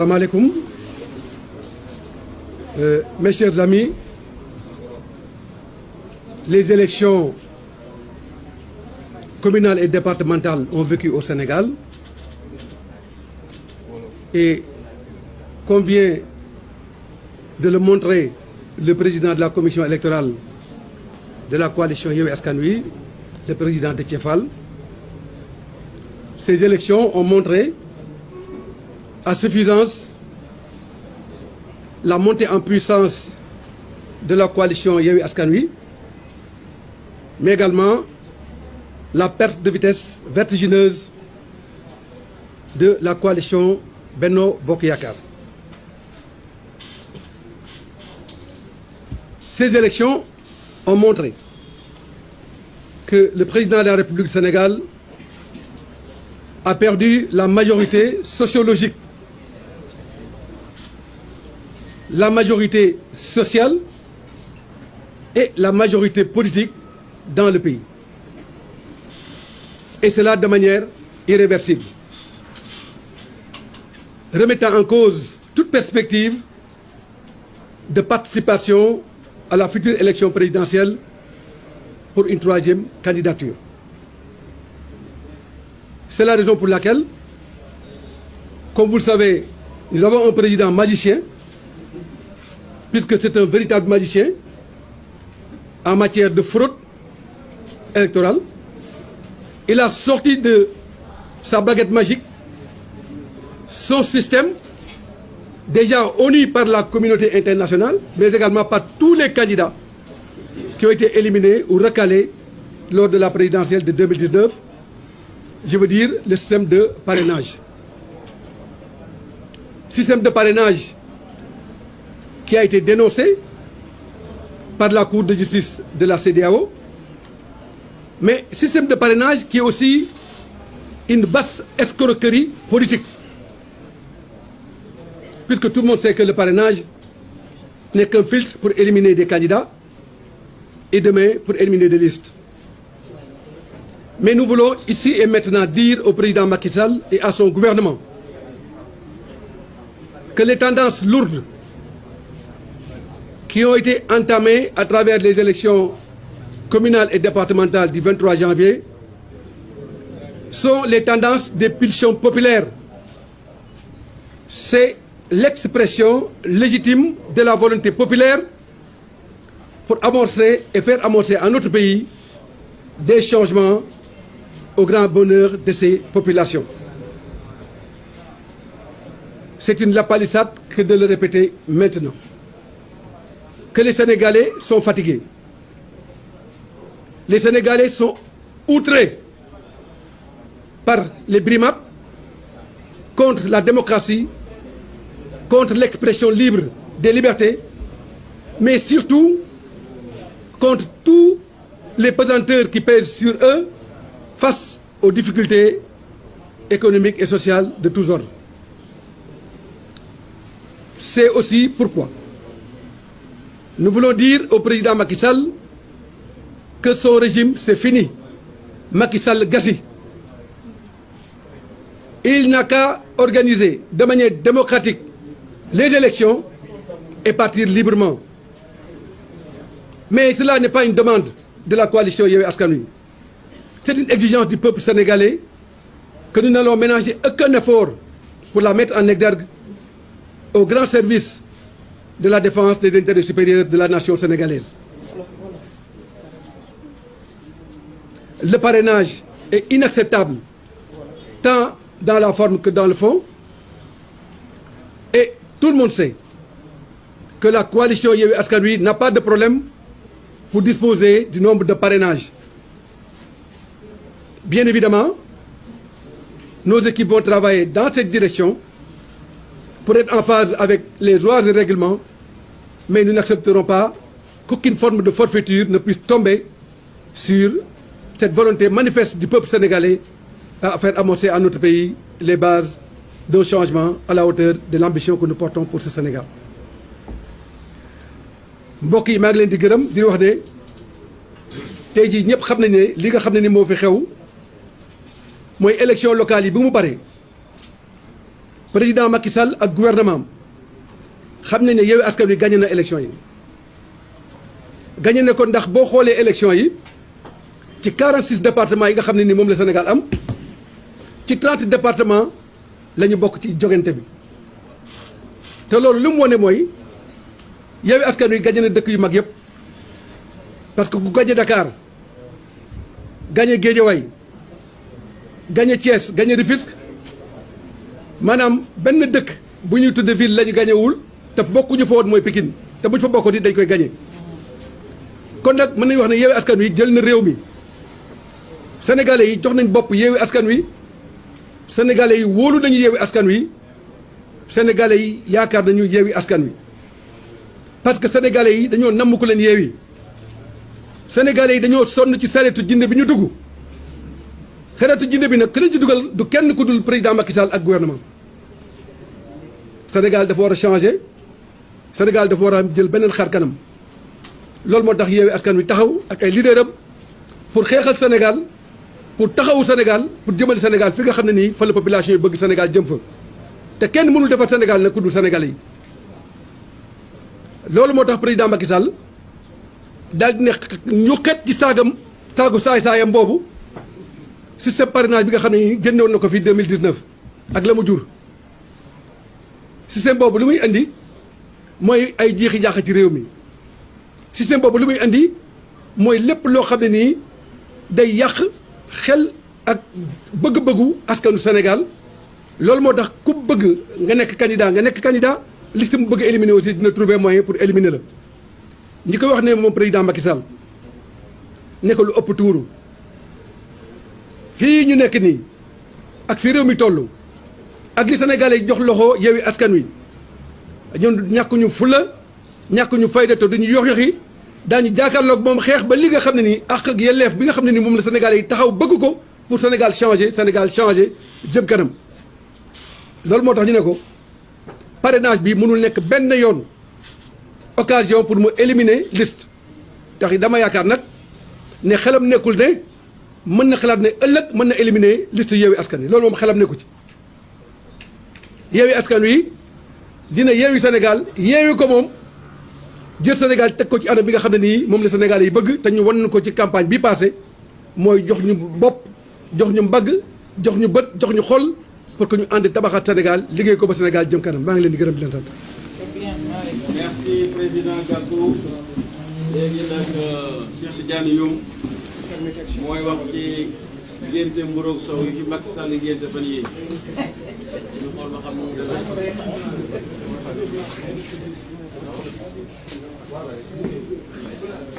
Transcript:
Salam alaikum. Mes chers amis, les élections communales et départementales ont vécu au Sénégal et comme vient de le montrer le président de la commission électorale de la coalition Yewwi Askan Wi, le président Déthié Fall, ces élections ont montré à suffisance la montée en puissance de la coalition Yewwi Askan Wi, mais également la perte de vitesse vertigineuse de la coalition Benno Bokk Yakaar. Ces élections ont montré que le président de la République du Sénégal a perdu la majorité sociologique, la majorité sociale et la majorité politique dans le pays. Et cela de manière irréversible, remettant en cause toute perspective de participation à la future élection présidentielle pour une troisième candidature. C'est la raison pour laquelle, comme vous le savez, nous avons un président magicien, puisque c'est un véritable magicien en matière de fraude électorale. Il a sorti de sa baguette magique son système déjà honni par la communauté internationale, mais également par tous les candidats qui ont été éliminés ou recalés lors de la présidentielle de 2019. Je veux dire le système de parrainage. Système de parrainage qui a été dénoncé par la Cour de justice de la CEDEAO, mais système de parrainage qui est aussi une vaste escroquerie politique. Puisque tout le monde sait que le parrainage n'est qu'un filtre pour éliminer des candidats et demain pour éliminer des listes. Mais nous voulons ici et maintenant dire au président Macky Sall et à son gouvernement que les tendances lourdes qui ont été entamées à travers les élections communales et départementales du 23 janvier sont les tendances des pulsions populaires. C'est l'expression légitime de la volonté populaire pour amorcer et faire amorcer à notre pays des changements au grand bonheur de ces populations. C'est une lapalissade que de le répéter maintenant. Que les Sénégalais sont fatigués. Les Sénégalais sont outrés par les brimades contre la démocratie, contre l'expression libre des libertés, mais surtout contre tous les pesanteurs qui pèsent sur eux face aux difficultés économiques et sociales de tous ordres. C'est aussi pourquoi nous voulons dire au président Macky Sall que son régime, c'est fini. Macky Sall gassi. Il n'a qu'à organiser de manière démocratique les élections et partir librement. Mais cela n'est pas une demande de la coalition Yewwi Askan Wi. C'est une exigence du peuple sénégalais que nous n'allons ménager aucun effort pour la mettre en exergue au grand service de la défense des intérêts supérieurs de la nation sénégalaise. Le parrainage est inacceptable, tant dans la forme que dans le fond. Et tout le monde sait que la coalition Yewwi Askan Wi n'a pas de problème pour disposer du nombre de parrainages. Bien évidemment, nos équipes vont travailler dans cette direction pour être en phase avec les lois et règlements, mais nous n'accepterons pas qu'aucune forme de forfaiture ne puisse tomber sur cette volonté manifeste du peuple sénégalais à faire amorcer à notre pays les bases d'un changement à la hauteur de l'ambition que nous portons pour ce Sénégal. mbokk yi maa ngi leen di gërëm di wax ne tey jii ñëpp xam nañ ne li nga xam ne ni moo fi xew mooy élection locale yi bi mu bare président Macky Sall ak gouvernement xam nañ ne Yewwi Askan Wi gagné na élection yi gagné na ko ndax boo xoolee élection yi ci 46 départements yi nga xam ne ni moom la Sénégal am ci 30 départements la ñu bokk ci jogante bi te loolu li mu wane mooy Yewwi Askan Wi gagné na dëkk yu mag yëpp parce que ku gagné Dakar gagné Guédiawaye gagné Thiès gagné Rufisque maanaam benn dëkk bu ñuy tudde ville la ñu gañewul te bokkuñu fa woon mooy Pikine te buñ fa bokkoon it dañ koy gañe kon nag mën nañu wax ne Yewwi Askan Wi jël na réew mi sénégalais yi jox nañ bopp Yewwi Askan Wi sénégalais yi wóolu nañu Yewwi Askan Wi sénégalais yi yaakaar nañu Yewwi Askan Wi parce que sénégalais yi dañoo namm ko leen yeewi sénégalais yi dañoo sonn ci sareetu jinne bi ñu dugg sareetu jinne bi nag ki leen ci dugal du kenn ku dul président Macky Sall ak gouvernement Sénégal dafa war a changer Sénégal dafa war a jël beneen xar kanam loolu moo tax Yewwi Askan Wi taxaw ak ay leader am pour xeexal Sénégal pour taxawu Sénégal pour jëmale Sénégal fi nga xam ne nii fa la population yi bëgg Sénégal jëm fa te kenn mënul defar Sénégal nag ku dul Sénégalais yi loolu moo tax président Macky Sall daal di ne ñu xet ci saagu saay-saayam boobu système parrainage bi nga xam ne génnewoon na ko fi 2019 ak la mu jur système boobu lu muy indi mooy ay jiixi jaaxa ci réew mi système boobu lu muy indi mooy lépp loo xam ne nii day yàq xel ak bëgg-bëggu askanu Sénégal loolu moo tax ku bëgg nga nekk candidat liste mu bëgg éliminer aussi dina trouver moyen pour éliminer la ñi koy wax ne moom président Macky Sall ne ko lu ëpp tuuru fii ñu nekk nii ak fii réew mi toll ak li Sénégalais yi jox loxo Yewwi Askan Wi ñun ñàkkuñu fula ñàkkuñu fayda te duñu yox-yoxi daañu jàkkaarloog moom xeex ba li nga xam ne nii ak yelleef bi nga xam ne nii moom la Sénégalais yi taxaw bëgg ko pour Sénégal changer jëm kanam loolu moo tax ñu ne ko parrainage bi mënul nekk benn yoon occasion pour mu éliminer liste tax dama yaakaar nag ne xelam nekkul ne mën na xalaat ne ëllëg mën na éliminer liste Yewwi Askan Wi loolu moom xelam nekku ci Yewwi Askan Wi dina yeewi Sénégal yeewi ko moom jël Sénégal teg ko ci anam bi nga xam ne nii moom la Sénégal yi bëgg te ñu wan ko ci campagne bi passé mooy jox ñu bopp jox ñu mbagg jox ñu bët jox ñu xol pour que ñu ànd tabaxaat Sénégal liggéey ko ba Sénégal jëm kanam maa ngi leen di gërëm di leen sant. merci président Gakou léegi nag Cheikh Tidiane Youm mooy wax ci ngénte mburoog sow yi fi Macky Sall ngénte fan yii ñu xool ba xam moom dana